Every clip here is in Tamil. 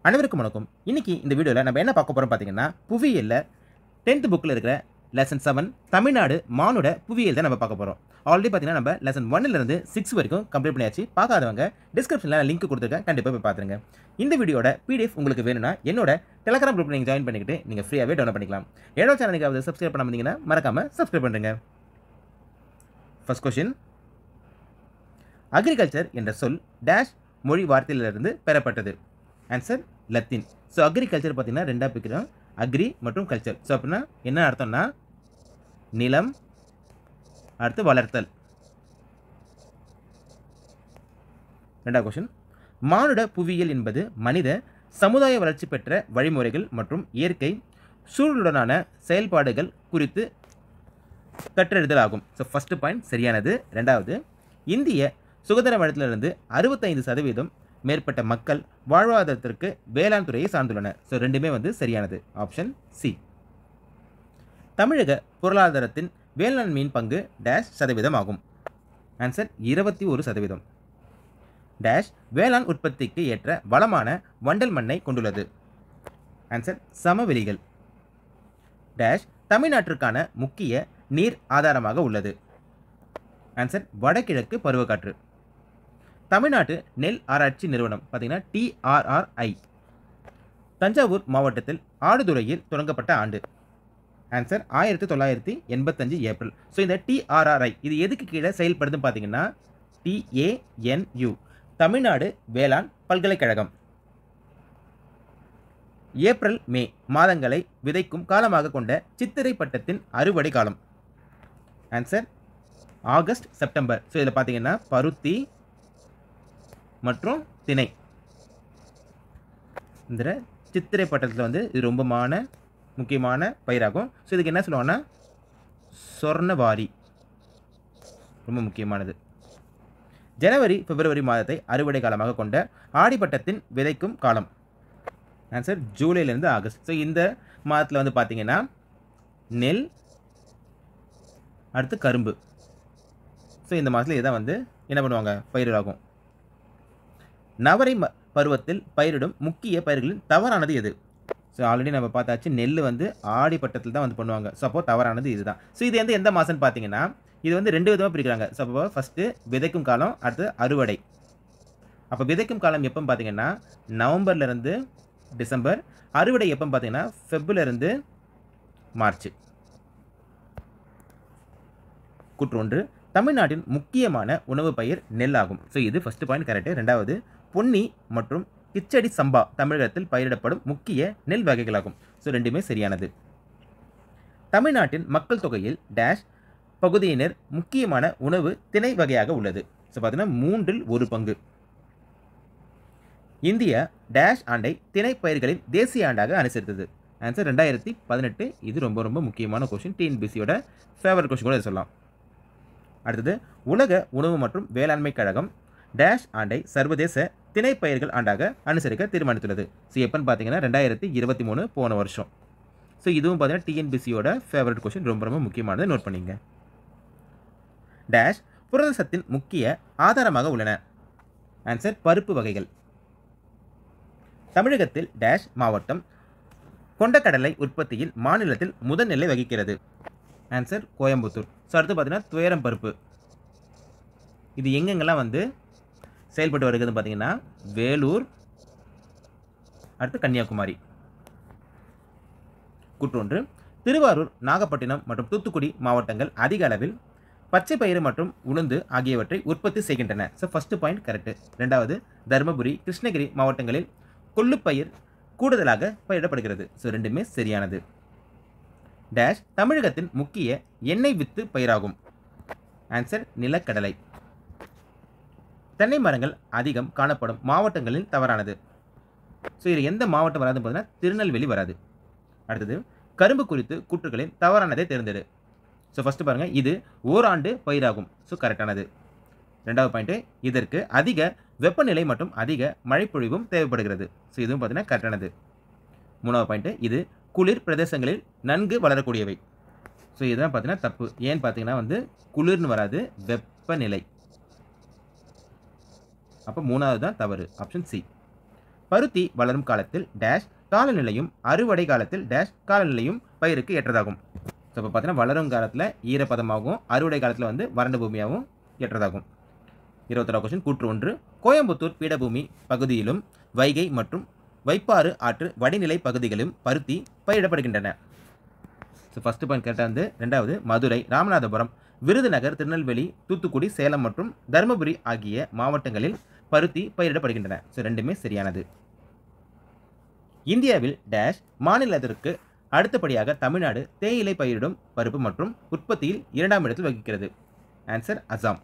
அனைவருக்கும் வணக்கம். இன்னைக்கு இந்த வீடியோவில் நம்ம என்ன பார்க்க போகிறோம் பார்த்தீங்கன்னா, புவியியல்ல 10th புக்கில் இருக்கிற லெசன் 7 தமிழ்நாடு மானுட புவியியல் தான் நம்ம பார்க்க போகிறோம். ஆல்ரெடி பார்த்தீங்கன்னா நம்ம லெசன் 1லேருந்து 6 வரைக்கும் கம்ப்ளீட் பண்ணியாச்சு. பார்க்காதவங்க டிஸ்கிரிப்ஷனில் லிங்க் கொடுத்துருக்கேன், கண்டிப்பாக போய் பார்த்துருங்க. இந்த வீடியோட PDF உங்களுக்கு வேணும்னா என்னோட டெலகிராம் குரூப் நீங்கள் ஜாயின் பண்ணிக்கிட்டு நீங்கள் ஃப்ரீயாகவே டவுன்லோட் பண்ணிக்கலாம். என்னோட சேனலுக்காவது சப்ஸ்கிரைப் பண்ண வந்தீங்கன்னா மறக்காமல் சப்ஸ்கிரைப் பண்ணுங்க. ஃபர்ஸ்ட் கொஸ்டின், அக்ரிகல்ச்சர் என்ற சொல் டேஷ் மொழி வார்த்தையிலிருந்து பெறப்பட்டது. Answer Latin. ஸோ அக்ரிகல்ச்சர் பார்த்தீங்கன்னா ரெண்டாக பிரிக்கிறோம், அக்ரி மற்றும் கல்ச்சர். ஸோ அப்படின்னா என்ன அர்த்தம்னா நிலம், அடுத்து வளர்த்தல். ரெண்டாவது கொஸ்டின், மானுட புவியியல் என்பது மனித சமுதாய வளர்ச்சி பெற்ற வழிமுறைகள் மற்றும் இயற்கை சூழலுடனான செயல்பாடுகள் குறித்து கற்றறிதல் ஆகும். ஸோ ஃபர்ஸ்ட் பாயிண்ட் சரியானது. ரெண்டாவது, இந்திய சுதந்திர வளத்திலிருந்து 65% மேற்பட்ட மக்கள் வாழ்வாதாரத்திற்கு வேளாண் துறையை சார்ந்துள்ளனர். ஸோ ரெண்டுமே சரியானது. Option C. தமிழக பொருளாதாரத்தின் வேளாண்மையின் பங்கு டேஷ் சதவீதம் ஆகும். ஆன்சர் 21%. டேஷ் வேளாண் உற்பத்திக்கு ஏற்ற வளமான வண்டல் மண்ணை கொண்டுள்ளது. ஆன்சர் சமவெளிகள். டேஷ் தமிழ்நாட்டிற்கான முக்கிய நீர் ஆதாரமாக உள்ளது. ஆன்சர் வடகிழக்கு பருவக்காற்று. தமிழ்நாட்டு நெல் ஆராய்ச்சி நிறுவனம் பார்த்தீங்கன்னா TRRI தஞ்சாவூர் மாவட்டத்தில் ஆடுதுறையில் தொடங்கப்பட்ட ஆண்டு. Answer 1985 April. ஸோ இந்த TRRI இது எதுக்கு கீழே செயல்படுதுன்னு பார்த்தீங்கன்னா TANU தமிழ்நாடு வேளாண் பல்கலைக்கழகம். ஏப்ரல் மே மாதங்களை விதைக்கும் காலமாக கொண்ட சித்திரை பட்டத்தின் அறுவடை காலம். Answer August September. ஸோ இதில் பார்த்தீங்கன்னா பருத்தி மற்றும் திணை. இந்த சித்திரை பட்டத்தில் இது ரொம்ப முக்கியமான பயிராகும். ஸோ இதுக்கு என்ன சொல்லுவாங்கன்னா சொர்ணவாரி, ரொம்ப முக்கியமானது. ஜனவரி பிப்ரவரி மாதத்தை அறுவடை காலமாக கொண்ட ஆடிப்பட்டத்தின் விதைக்கும் காலம். Answer ஜூலைலேருந்து August. ஸோ இந்த மாதத்தில் பார்த்தீங்கன்னா நெல், அடுத்து கரும்பு. ஸோ இந்த மாதத்தில் இதான் என்ன பண்ணுவாங்க, பயிராகும். நவரை பருவத்தில் பயிரிடும் முக்கிய பயிர்களின் தவறானது எது? ஸோ ஆல்ரெடி நம்ம பார்த்தாச்சு, நெல் ஆடிப்பட்டத்தில் தான் பண்ணுவாங்க. ஸோ அப்போ தவறானது இதுதான். ஸோ இது எந்த மாதம்னு பார்த்தீங்கன்னா இது 2 விதமாக பிரிக்கிறாங்க. ஸோ அப்போ ஃபஸ்ட்டு விதைக்கும் காலம், அடுத்து அறுவடை. அப்போ விதைக்கும் காலம் எப்போன்னு பார்த்தீங்கன்னா நவம்பர்லேருந்து டிசம்பர், அறுவடை எப்போன்னு பார்த்தீங்கன்னா ஃபெப்ரவரிலேருந்து மார்ச். கூற்று, தமிழ்நாட்டின் முக்கியமான உணவு பயிர் நெல் ஆகும். ஸோ இது ஃபர்ஸ்ட் பாயிண்ட் கரெக்டு. ரெண்டாவது, பொன்னி மற்றும் கிச்சடி சம்பா தமிழகத்தில் பயிரிடப்படும் முக்கிய நெல் வகைகளாகும். ஸோ ரெண்டுமே சரியானது. தமிழ்நாட்டின் மக்கள் தொகையில் டேஷ் பகுதியினர் முக்கியமான உணவு திணை வகையாக உள்ளது. ஸோ பார்த்தீங்கன்னா 1/3 பங்கு. இந்தியா டேஷ் ஆண்டை திணை பயிர்களின் தேசிய ஆண்டாக அனுசரித்தது. ஆன்சர் 2018. இது ரொம்ப முக்கியமான கொஸ்டின், TNPSCயோட ஃபேவரட் கொஸ்டின் கூட சொல்லலாம். அடுத்தது, உலக உணவு மற்றும் வேளாண்மை கழகம் டேஷ் ஆண்டை சர்வதேச திணை பயிர்கள் ஆண்டாக அனுசரிக்க தீர்மானித்துள்ளது. ஸோ எப்போன்னு பார்த்தீங்கன்னா 2023 போன வருஷம். ஸோ இதுவும் பார்த்தீங்கன்னா TNPSCயோட ஃபேவரட் கொஸ்டின், ரொம்ப முக்கியமானது, நோட் பண்ணிங்க. டேஷ் புரத சத்தின் முக்கிய ஆதாரமாக உள்ளன. ஆன்சர் பருப்பு வகைகள். தமிழகத்தில் டேஷ் மாவட்டம் கொண்டக்கடலை உற்பத்தியில் மாநிலத்தில் முதல் வகிக்கிறது. ஆன்சர் கோயம்புத்தூர். ஸோ அடுத்து பார்த்தீங்கன்னா துயரம் பருப்பு. இது எங்கெங்கெல்லாம் செயல்பட்டு வருகிறதுன்னு பார்த்தீங்கன்னா வேலூர், அடுத்து கன்னியாகுமரி. கூற்று, திருவாரூர், நாகப்பட்டினம் மற்றும் தூத்துக்குடி மாவட்டங்கள் அதிக அளவில் பச்சை பயிறு மற்றும் உளுந்து ஆகியவற்றை உற்பத்தி செய்கின்றன. So first point correct. ரெண்டாவது, தருமபுரி, கிருஷ்ணகிரி மாவட்டங்களில் கொள்ளுப்பயிர் கூடுதலாக பயிரிடப்படுகிறது. ஸோ ரெண்டுமே சரியானது. டேஷ் தமிழகத்தின் முக்கிய எண்ணெய் வித்து பயிராகும். ஆன்சர் நிலக்கடலை. தென்னை மரங்கள் அதிகம் காணப்படும் மாவட்டங்களில் தவறானது. ஸோ இதில் எந்த மாவட்டம் வராதுன்னு பார்த்தீங்கன்னா திருநெல்வேலி வராது. அடுத்தது, கரும்பு குறித்து கூற்றுகளின் தவறானதை தேர்ந்தெடு. ஸோ ஃபர்ஸ்ட் பாருங்கள், இது ஓராண்டு பயிராகும். ஸோ கரெக்டானது. ரெண்டாவது பாயிண்ட்டு, இதற்கு அதிக வெப்பநிலை மற்றும் அதிக மழைப்பொழிவும் தேவைப்படுகிறது. ஸோ இதுவும் பார்த்தீங்கன்னா கரெக்டானது. மூணாவது பாயிண்ட்டு, இது குளிர் பிரதேசங்களில் நன்கு வளரக்கூடியவை. ஸோ இதுதான் பார்த்தீங்கன்னா தப்பு. ஏன்னு பார்த்தீங்கன்னா குளிர்னு வராது, வெப்பநிலை. அப்போ மூணாவது தான் தவறு, ஆப்ஷன் சி. பருத்தி வளரும் காலத்தில் டேஷ் காலநிலையும் அறுவடை காலத்தில் டேஷ் காலநிலையும் பயிருக்கு ஏற்றதாகும். ஸோ இப்போ பார்த்தீங்கன்னா வளரும் காலத்தில் ஈரப்பதமாகவும் அறுவடை காலத்தில் வந்து வறண்ட பூமியாகவும் ஏற்றதாகும். 21 கொஸ்டின். கூற்று 1. கோயம்புத்தூர் பீடபூமி பகுதியிலும் வைகை மற்றும் வைப்பாறு ஆற்று வடிநிலை பகுதிகளிலும் பருத்தி பயிரிடப்படுகின்றன. ஸோ ஃபர்ஸ்ட் பாயிண்ட் கரெக்டாக வந்து. ரெண்டாவது, மதுரை, ராமநாதபுரம், விருதுநகர், திருநெல்வேலி, தூத்துக்குடி, சேலம் மற்றும் தருமபுரி ஆகிய மாவட்டங்களில் பருத்தி பயிரிடப்படுகின்றன. ஸோ ரெண்டுமே சரியானது. இந்தியாவில் டேஷ் மாநிலத்திற்கு அடுத்தபடியாக தமிழ்நாடு தேயிலை பயிரிடும் பருப்பு மற்றும் உற்பத்தியில் 2ஆம் இடத்தில் வகிக்கிறது. ஆன்சர் அசாம்.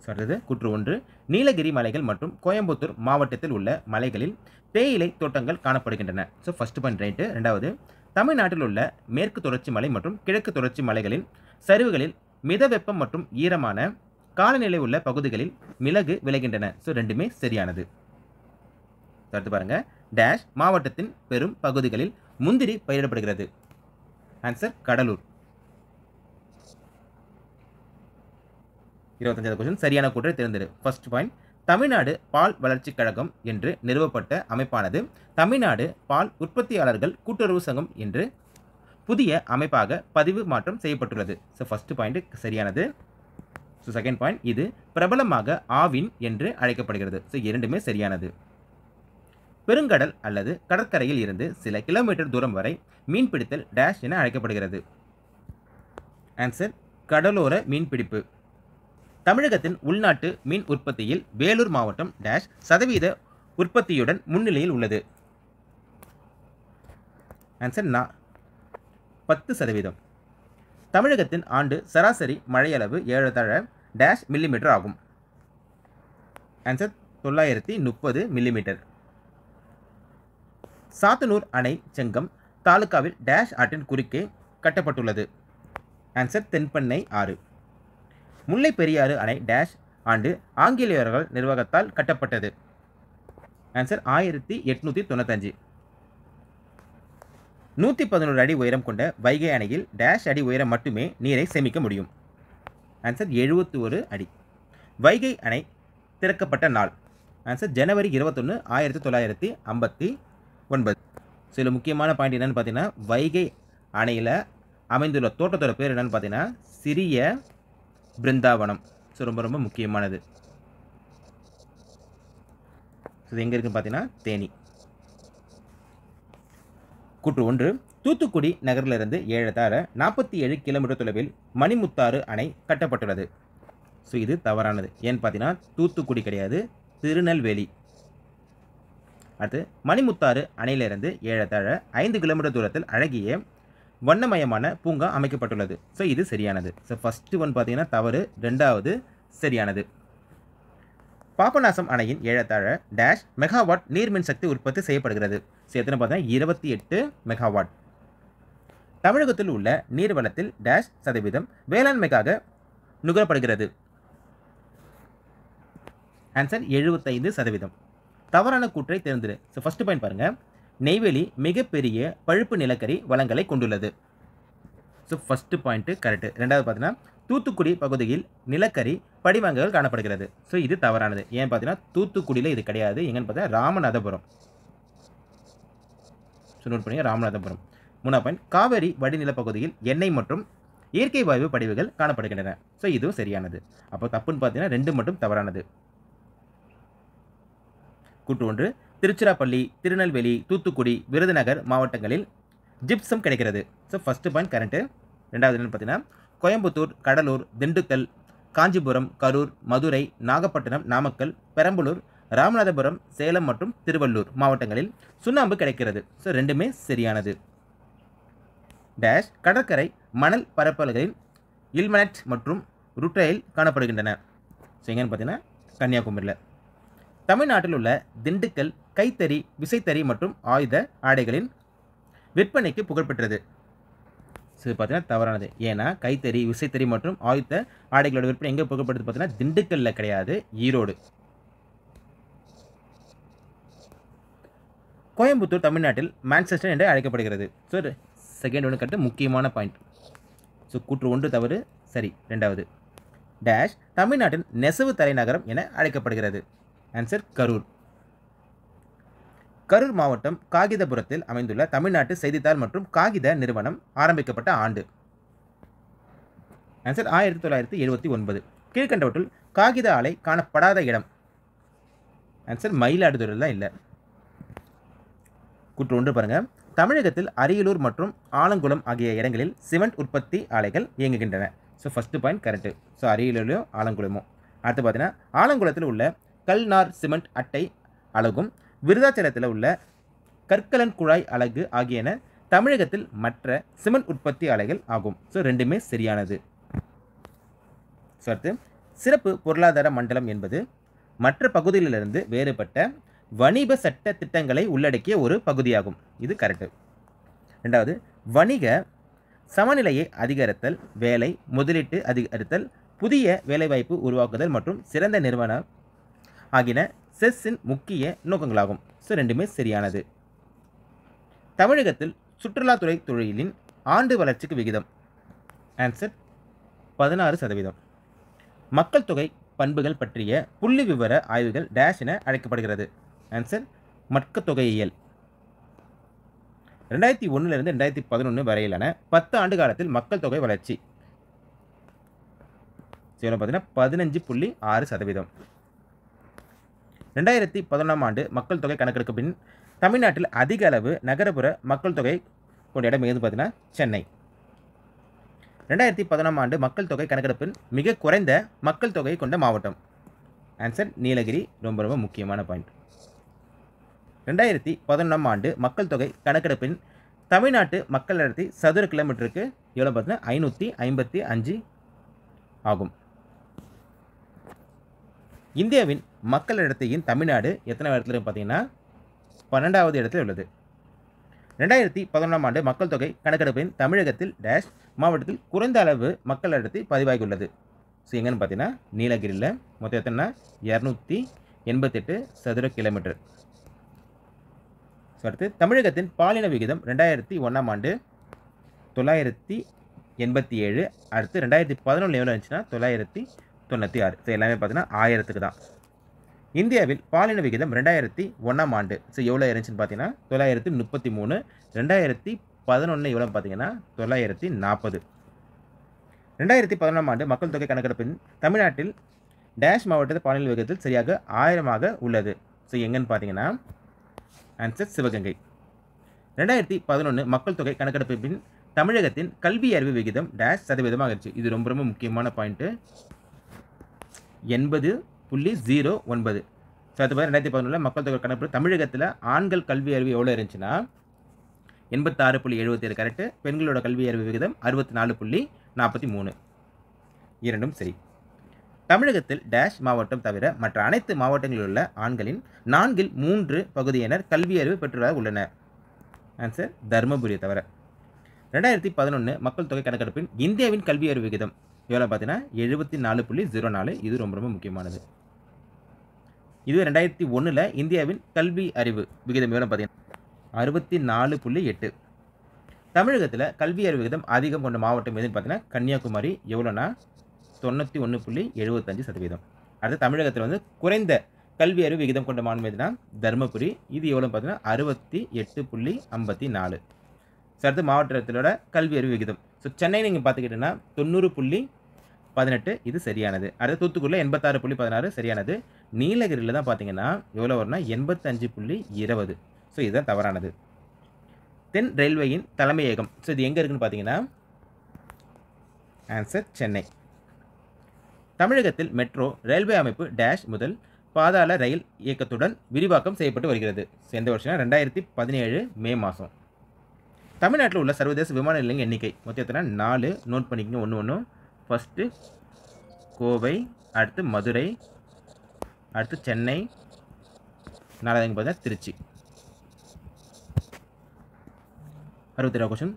அடுத்தது கூற்று 1. நீலகிரி மலைகள் மற்றும் கோயம்புத்தூர் மாவட்டத்தில் உள்ள மலைகளில் தேயிலை தோட்டங்கள் காணப்படுகின்றன. So first point right. ரெண்டாவது, தமிழ்நாட்டில் உள்ள மேற்கு தொடர்ச்சி மலை மற்றும் கிழக்கு தொடர்ச்சி மலைகளின் சரிவுகளில் மிதவெப்பம் மற்றும் ஈரமான காலநிலை உள்ள பகுதிகளில் மிளகு விளைகின்றன. ஸோ ரெண்டுமே சரியானது. அடுத்து பாருங்க. டேஷ் மாவட்டத்தின் பெரும் பகுதிகளில் முந்திரி பயிரிடப்படுகிறது. ஆன்சர் கடலூர். 25வது கொஸ்டின். சரியான கூற்றை தேர்ந்தெடு. First point. தமிழ்நாடு பால் வளர்ச்சிக் கழகம் என்று நிறுவப்பட்ட அமைப்பானது தமிழ்நாடு பால் உற்பத்தியாளர்கள் கூட்டுறவு சங்கம் என்று புதிய அமைப்பாக பதிவு மாற்றம் செய்யப்பட்டுள்ளது. ஸோ ஃபர்ஸ்ட் பாயிண்ட் சரியானது. So second point. இது பிரபலமாக ஆவின் என்று அழைக்கப்படுகிறது. ஸோ இரண்டுமே சரியானது. பெருங்கடல் அல்லது கடற்கரையில் இருந்து சில கிலோமீட்டர் தூரம் வரை மீன்பிடித்தல் டேஷ் என அழைக்கப்படுகிறது. ஆன்சர் கடலோர மீன்பிடிப்பு. தமிழகத்தின் உள்நாட்டு மீன் உற்பத்தியில் வேலூர் மாவட்டம் டேஷ் சதவீத உற்பத்தியுடன் முன்னிலையில் உள்ளது. ஆன்சர் 10%. தமிழகத்தின் ஆண்டு சராசரி மழையளவு ஏறத்தாழ டேஷ் மில்லிமீட்டர் ஆகும். Answer 930 millimetre. சாத்தனூர் அணை செங்கம் தாலுகாவில் டேஷ் ஆற்றின் குறுக்கே கட்டப்பட்டுள்ளது. ஆன்சர் தென்பெண்ணை ஆறு. முல்லை பெரியாறு அணை டேஷ் ஆண்டு ஆங்கிலேயர்கள் நிர்வாகத்தால் கட்டப்பட்டது. ஆன்சர் 1895. 111 அடி உயரம் கொண்ட வைகை அணையில் டேஷ் அடி உயரம் மட்டுமே நீரை சேமிக்க முடியும். ஆன்சர் 71 அடி. வைகை அணை திறக்கப்பட்ட நாள். ஆன்சர் ஜனவரி 21, 1959. சில முக்கியமான பாயிண்ட் என்னன்னு பார்த்தீங்கன்னா, வைகை அணையில் அமைந்துள்ள தோட்டத்தோட பேர் என்னன்னு பார்த்தீங்கன்னா சிறிய பிருந்தாவனம். ஸோ ரொம்ப ரொம்ப முக்கியமானது. இது எங்கே இருக்குன்னு பார்த்தீங்கன்னா தேனி. கூற்று 1. தூத்துக்குடி நகரிலிருந்து ஏறத்தாழ 47 கிலோமீட்டர் தொலைவில் மணிமுத்தாறு அணை கட்டப்பட்டுள்ளது. ஸோ இது தவறானது. ஏன்னு பார்த்தீங்கன்னா தூத்துக்குடி கிடையாது, திருநெல்வேலி. அடுத்து, மணிமுத்தாறு அணையிலிருந்து ஏறத்தாழ 5 கிலோமீட்டர் தூரத்தில் அழகிய வண்ணமயமான பூங்கா அமைக்கப்பட்டுள்ளது. ஸோ இது சரியானது. ஸோ ஃபர்ஸ்ட் ஒன் பார்த்தீங்கன்னா தவறு, ரெண்டாவது சரியானது. பாபநாசம் அணையின் ஏறத்தாழ டேஷ் மெகாவாட் நீர்மின் சக்தி உற்பத்தி செய்யப்படுகிறது. ஸோ எத்தனை பார்த்தீங்கன்னா 28 மெகாவாட். தமிழகத்தில் உள்ள நீர்வளத்தில் டேஷ் சதவீதம் வேளாண்மைக்காக நுகரப்படுகிறது. ஆன்சர் 75%. தவறான கூற்றை தேர்ந்தெடு. ஸோ ஃபர்ஸ்ட் பாயிண்ட் பாருங்க. நெய்வேலி மிகப்பெரிய பழுப்பு நிலக்கரி வளங்களை கொண்டுள்ளது. So first point correct. ரெண்டாவது பார்த்தீங்கன்னா தூத்துக்குடி பகுதியில் நிலக்கரி படிமங்கள் காணப்படுகிறது. ஸோ இது தவறானது. ஏன் பார்த்தீங்கன்னா தூத்துக்குடியில் இது கிடையாது. எங்கன்னு பார்த்தா ராமநாதபுரம். ஸோ நோட் பண்ணுங்க, ராமநாதபுரம். மூணாவது பாயிண்ட். காவேரி வடிநில பகுதியில் எண்ணெய் மற்றும் இயற்கை வாயு படிவுகள் காணப்படுகின்றன. ஸோ இதுவும் சரியானது. அப்போ தப்புன்னு பார்த்தீங்கன்னா 2 மட்டும் தவறானது. கூற்று 1. திருச்சிராப்பள்ளி, திருநெல்வேலி, தூத்துக்குடி, விருதுநகர் மாவட்டங்களில் ஜிப்சம் கிடைக்கிறது. So first point correct. ரெண்டாவது என்னன்னு பார்த்தீங்கன்னா கோயம்புத்தூர், கடலூர், திண்டுக்கல், காஞ்சிபுரம், கரூர், மதுரை, நாகப்பட்டினம், நாமக்கல், பெரம்பலூர், ராமநாதபுரம், சேலம் மற்றும் திருவள்ளூர் மாவட்டங்களில் சுண்ணாம்பு கிடைக்கிறது. ஸோ ரெண்டுமே சரியானது. டேஷ் கடற்கரை மணல் பரப்பல்களில் இல்மனட் மற்றும் ருட்டைல் காணப்படுகின்றன. ஸோ எங்கன்னு பார்த்தீங்கன்னா கன்னியாகுமரியில். தமிழ்நாட்டில் உள்ள திண்டுக்கல் கைத்தறி, விசைத்தறி மற்றும் ஆயுத ஆடைகளின் விற்பனைக்கு புகழ்பெற்றது. ஸோ பார்த்தீங்கன்னா தவறானது. ஏன்னா கைத்தறி, விசைத்தறி மற்றும் ஆயுத ஆடைகளோட விற்பனை எங்கே புகழ்பெற்றது பார்த்தீங்கன்னா திண்டுக்கல்ல கிடையாது, ஈரோடு. கோயம்புத்தூர் தமிழ்நாட்டில் மான்செஸ்டர் என்று அழைக்கப்படுகிறது. ஸோ செகண்ட் ஒன்று கரெக்ட், முக்கியமான பாயிண்ட். ஸோ கூற்று 1 தவறு, சரி. ரெண்டாவது டேஷ் தமிழ்நாட்டின் நெசவு தலைநகரம் என அழைக்கப்படுகிறது. ஆன்சர் கரூர். கரூர் மாவட்டம் காகிதபுரத்தில் அமைந்துள்ள தமிழ்நாட்டு செய்தித்தாள் மற்றும் காகித நிறுவனம் ஆரம்பிக்கப்பட்ட ஆண்டு. ஆன்சர் 1979. கீழ்கண்டவற்றுள் காகித ஆலை காணப்படாத இடம். ஆன்சர் மயிலாடுதுறையில் தான் இல்லை. கூற்று 1 பாருங்க. தமிழகத்தில் அரியலூர் மற்றும் ஆலங்குளம் ஆகிய இடங்களில் சிமெண்ட் உற்பத்தி ஆலைகள் இயங்குகின்றன. So first point correct. So அரியலூர்லையும் ஆலங்குளமும். அடுத்து பார்த்தீங்கன்னா ஆலங்குளத்தில் உள்ள கல்நார் சிமெண்ட் அட்டை அலகும் விருதாச்சலத்தில் உள்ள கற்கலன் குழாய் அலகு ஆகியன தமிழகத்தில் மற்ற சிமெண்ட் உற்பத்தி ஆலைகள் ஆகும். ஸோ ரெண்டுமே சரியானது. ஸோ அடுத்து சிறப்பு பொருளாதார மண்டலம் என்பது மற்ற பகுதிகளிலிருந்து வேறுபட்ட வணிக சட்ட திட்டங்களை உள்ளடக்கிய ஒரு பகுதியாகும். இது கரெக்டு. ரெண்டாவது, வணிக சமநிலையை அதிகரித்தல், வேலை முதலீட்டு அதிகரித்தல், புதிய வேலைவாய்ப்பு உருவாக்குதல் மற்றும் சிறந்த நிறுவனம் ஆகியன செஸ்ஸின் முக்கிய நோக்கங்களாகும். ஸோ ரெண்டுமே சரியானது. தமிழகத்தில் சுற்றுலாத்துறை தொழிலின் ஆண்டு வளர்ச்சிக்கு விகிதம். ஆன்சர் 16%. மக்கள் தொகை பண்புகள் பற்றிய புள்ளி விவர ஆய்வுகள் டேஷ் என அழைக்கப்படுகிறது. ஆன்சர் மக்கள் தொகையியல். 2001 2011 வரையிலான 10 ஆண்டு காலத்தில் மக்கள் தொகை வளர்ச்சி பார்த்தீங்கன்னா 15.6%. 2011 ஆண்டு மக்கள் தொகை கணக்கெடுப்பு பின் தமிழ்நாட்டில் அதிக அளவு நகரப்புற மக்கள் தொகை கொண்ட இடம் எது பார்த்தீங்கன்னா சென்னை. 2011 ஆண்டு மக்கள் தொகை கணக்கெடுப்பின் மிக குறைந்த மக்கள் தொகை கொண்ட மாவட்டம். ஆன்சர் நீலகிரி. ரொம்ப ரொம்ப முக்கியமான பாயிண்ட். 2011 ஆண்டு மக்கள் தொகை கணக்கெடுப்பின் தமிழ்நாட்டு மக்கள் அடர்த்தி சதுர கிலோமீட்டருக்கு எவ்வளோ பார்த்தீங்கன்னா 555 ஆகும். இந்தியாவின் மக்கள் அடர்த்தியின் தமிழ்நாடு எத்தனை இடத்துல பார்த்தீங்கன்னா 12வது இடத்தில் உள்ளது. 2011 ஆண்டு மக்கள் தொகை கணக்கெடுப்பின் தமிழகத்தில் டேஷ் மாவட்டத்தில் குறைந்த அளவு மக்கள் அடர்த்தி பதிவாகியுள்ளது. ஸோ எங்கன்னு பார்த்தீங்கன்னா நீலகிரியில். மொத்தம் எத்தனை 288 சதுர கிலோமீட்டர். ஸோ அடுத்து தமிழகத்தின் பாலின விகிதம் 2001 ஆண்டு 987. அடுத்து 2011 எவ்வளோ இருந்துச்சுன்னா 996. ஸோ எல்லாமே பார்த்தீங்கன்னா 1000க்கு தான். இந்தியாவில் பாலின விகிதம் 2001 ஆண்டு ஸோ எவ்வளோ இருந்துச்சுன்னு பார்த்தீங்கன்னா 933. 2011 எவ்வளோ பார்த்தீங்கன்னா 940. 2011 ஆண்டு மக்கள் தொகை கணக்கெடுப்பின் தமிழ்நாட்டில் டேஷ் மாவட்டத்தில் பாலின விகிதத்தில் சரியாக 1000 உள்ளது. ஸோ எங்கன்னு பார்த்தீங்கன்னா ஆன்சர் சிவகங்கை. 2011 மக்கள் தொகை கணக்கெடுப்பின் தமிழகத்தின் கல்வி அறிவு விகிதம் டேஷ் சதவீதமாக இருந்துச்சு. இது ரொம்ப ரொம்ப முக்கியமான பாயிண்ட்டு. 80.09. ஸோ அது மாதிரி 2011 மக்கள் தொகை கணக்கெடுப்பு தமிழகத்தில் ஆண்கள் கல்வி அறிவு எவ்வளோ இருந்துச்சுன்னா 86.77 கரெக்டு. பெண்களோட கல்வி அறிவு விகிதம் 64.43. இரண்டும் சரி. தமிழகத்தில் டேஷ் மாவட்டம் தவிர மற்ற அனைத்து மாவட்டங்களில் உள்ள ஆண்களின் 4/3 பகுதியினர் கல்வி அறிவு பெற்றதாக உள்ளனர். ஆன்சர் தர்மபுரியை தவிர. 2011 மக்கள் தொகை கணக்கெடுப்பின் இந்தியாவின் கல்வி அறிவு விகிதம் எவ்வளோ பார்த்தீங்கன்னா 74.04. இது ரொம்ப ரொம்ப முக்கியமானது. இது 2001 இந்தியாவின் கல்வி அறிவு விகிதம் எவ்வளோ பார்த்தீங்கன்னா 64.8. தமிழகத்தில் கல்வி அறிவு விகிதம் அதிகம் கொண்ட மாவட்டம் எதுன்னு பார்த்தீங்கன்னா கன்னியாகுமரி. எவ்வளோனா 91.75%. அடுத்து தமிழகத்தில் வந்து குறைந்த கல்வி அறிவு விகிதம் கொண்ட மாவட்டம் எதுனா தர்மபுரி. இது எவ்வளோ பார்த்தீங்கன்னா 68.54. ஸோ அடுத்து மாவட்டத்திலோட கல்வி அறிவு விகிதம். ஸோ சென்னை நீங்கள் பார்த்துக்கிட்டீங்கன்னா 90.18. இது சரியானது. அடுத்து தூத்துக்குடியில் 86.16 சரியானது. நீலகிரியில் தான் பார்த்தீங்கன்னா எவ்வளோ வரும்னா 85.20. ஸோ இதுதான் தவறானது. தென் ரயில்வேயின் தலைமையகம் ஸோ இது எங்கே இருக்குன்னு பார்த்தீங்கன்னா ஆன்சர் சென்னை. தமிழகத்தில் மெட்ரோ ரயில்வே அமைப்பு டேஷ் முதல் பாதாள ரயில் இயக்கத்துடன் விரிவாக்கம் செய்யப்பட்டு வருகிறது. எந்த வருஷம்னா 2017 மே மாதம். தமிழ்நாட்டில் உள்ள சர்வதேச விமான நிலையங்கள் எண்ணிக்கை மொத்தம் எத்தனை 4. நோட் பண்ணிக்கங்க ஒன்று ஒன்று. ஃபஸ்ட்டு கோவை, அடுத்து மதுரை, அடுத்து சென்னை, 4வது பார்த்தீங்கன்னா திருச்சி. 62 கொஸ்டின்.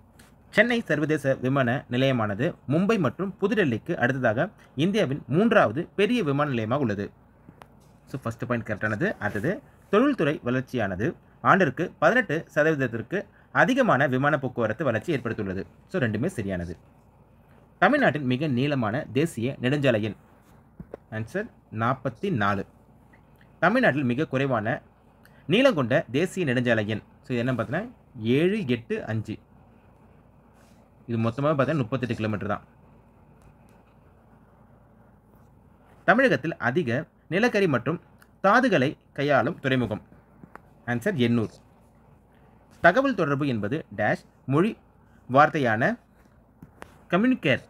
சென்னை சர்வதேச விமான நிலையமானது மும்பை மற்றும் புதுடெல்லிக்கு அடுத்ததாக இந்தியாவின் 3வது பெரிய விமான நிலையமாக உள்ளது. ஸோ ஃபஸ்ட்டு பாயிண்ட் கரெக்டானது. அடுத்தது தொழில்துறை வளர்ச்சியானது ஆண்டிற்கு 18% அதிகமான விமான போக்குவரத்து வளர்ச்சி ஏற்படுத்தியுள்ளது. ஸோ ரெண்டுமே சரியானது. தமிழ்நாட்டின் மிக நீளமான தேசிய நெடுஞ்சாலை எண் ஆன்சர் 44. தமிழ்நாட்டில் மிக குறைவான நீளம் கொண்ட தேசிய நெடுஞ்சாலை எண். ஸோ இது என்ன பார்த்தீங்கன்னா 785. இது மொத்தமாக பார்த்தீங்கன்னா 38 கிலோமீட்டர் தான். தமிழகத்தில் அதிக நிலக்கரி மற்றும் தாதுகளை கையாளும் துறைமுகம். ஆன்சர் எண்ணூர். தகவல் தொடர்பு என்பது டேஷ் மொழி வார்த்தையான கம்யூனிகேர்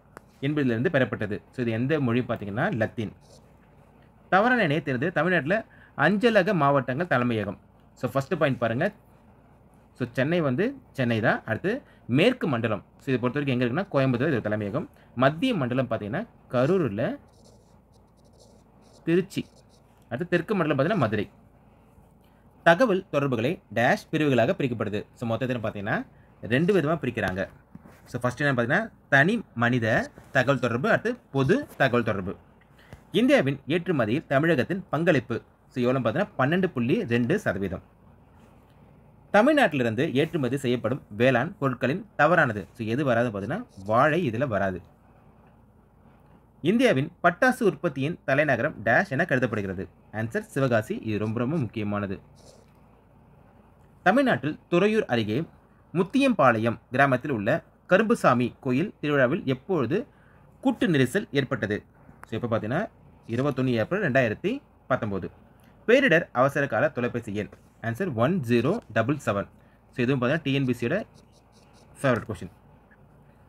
என்பதிலிருந்து பெறப்பட்டது. ஸோ இது எந்த மொழி பார்த்தீங்கன்னா லத்தீன். தவறான இணையை தேர்ந்து தமிழ்நாட்டில் அஞ்சலக மாவட்டங்கள் தலைமையகம். ஸோ ஃபஸ்ட்டு பாயிண்ட் பாருங்கள். ஸோ சென்னை வந்து சென்னை தான். அடுத்து மேற்கு மண்டலம். ஸோ இதை பொறுத்த வரைக்கும் எங்கே இருக்குன்னா கோயம்புத்தூர், இது தலைமையகம். மத்திய மண்டலம் பார்த்தீங்கன்னா கரூரில், திருச்சி. அடுத்து தெற்கு மண்டலம் பார்த்தீங்கன்னா மதுரை. தகவல் தொடர்புகளை டேஷ் பிரிவுகளாக பிரிக்கப்படுது. ஸோ மொத்தத்தில் பார்த்தீங்கன்னா 2 விதமாக பிரிக்கிறாங்க. ஸோ ஃபஸ்ட்டு என்ன பார்த்தீங்கன்னா தனி மனித தகவல் தொடர்பு, அடுத்து பொது தகவல் தொடர்பு. இந்தியாவின் ஏற்றுமதியில் தமிழகத்தின் பங்களிப்பு ஸோ எவ்வளோ பார்த்தீங்கன்னா 12.2%. தமிழ்நாட்டிலிருந்து ஏற்றுமதி செய்யப்படும் வேளாண் பொருட்களின் தவறானது. ஸோ எது வராது பார்த்தீங்கன்னா வாழை இதில் வராது. இந்தியாவின் பட்டாசு உற்பத்தியின் தலைநகரம் டேஷ் என கருதப்படுகிறது. ஆன்சர் சிவகாசி. இது ரொம்ப ரொம்ப முக்கியமானது. தமிழ்நாட்டில் துறையூர் அருகே முத்தியம்பாளையம் கிராமத்தில் உள்ள கரும்புசாமி கோயில் திருவிழாவில் எப்பொழுது கூட்டு நெரிசல் ஏற்பட்டது? ஸோ எப்போ பார்த்தீங்கன்னா 21 ஏப்ரல் 2019. பேரிடர் அவசர கால தொலைபேசி எண். ஆன்சர் 1077. ஸோ இதுவும் பார்த்தீங்கன்னா டிஎன்பிசியோட ஃபேவரட் கொஷின்.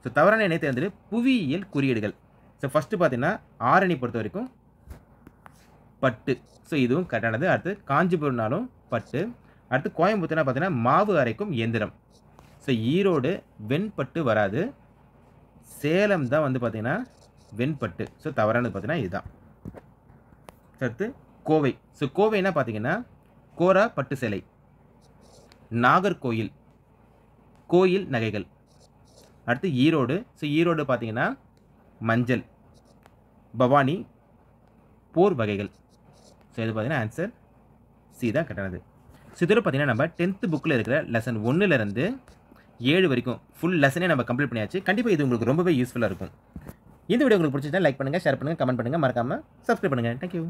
ஸோ தவறான இணை தேர்ந்தெடு புவியியல் குறியீடுகள். ஸோ ஃபஸ்ட்டு பார்த்தீங்கன்னா ஆரணி பொறுத்த வரைக்கும் பட்டு. ஸோ இதுவும் கரெக்டானது. அடுத்து காஞ்சிபுரம்னாலும் பட்டு. அடுத்து கோயம்புத்தூர்னா பார்த்தீங்கன்னா மாவு அரைக்கும் இயந்திரம். ஸோ ஈரோடு வெண்பட்டு வராது. சேலம் தான் வந்து பார்த்தீங்கன்னா வெண்பட்டு. ஸோ தவறானது பார்த்தீங்கன்னா இதுதான். அடுத்து கோவை. ஸோ கோவைனா பார்த்தீங்கன்னா கோரா பட்டு சேலை. நாகர்கோயில் கோயில் நகைகள். அடுத்து ஈரோடு. ஸோ ஈரோடு பார்த்தீங்கன்னா மஞ்சள். பவானி போர் வகைகள். ஸோ இது பார்த்தீங்கன்னா ஆன்சர் சி தான் கரெக்டானது. ஸோ இதில் பார்த்தீங்கன்னா நம்ம 10th புக்கில் இருக்கிற லெசன் 1லேருந்து 7 வரைக்கும் ஃபுல் லெசனே நம்ம கம்ப்ளீட் பண்ணியாச்சு. கண்டிப்பாக இது உங்களுக்கு ரொம்பவே யூஸ்ஃபுல்லாக இருக்கும். இந்த வீடியோ உங்களுக்கு பிடிச்சிருந்தா லைக் பண்ணுங்கள், ஷேர் பண்ணுங்கள், கமெண்ட் பண்ணுங்கள், மறக்காமல் சப்ஸ்கிரைப் பண்ணுங்கள். தேங்க்யூ.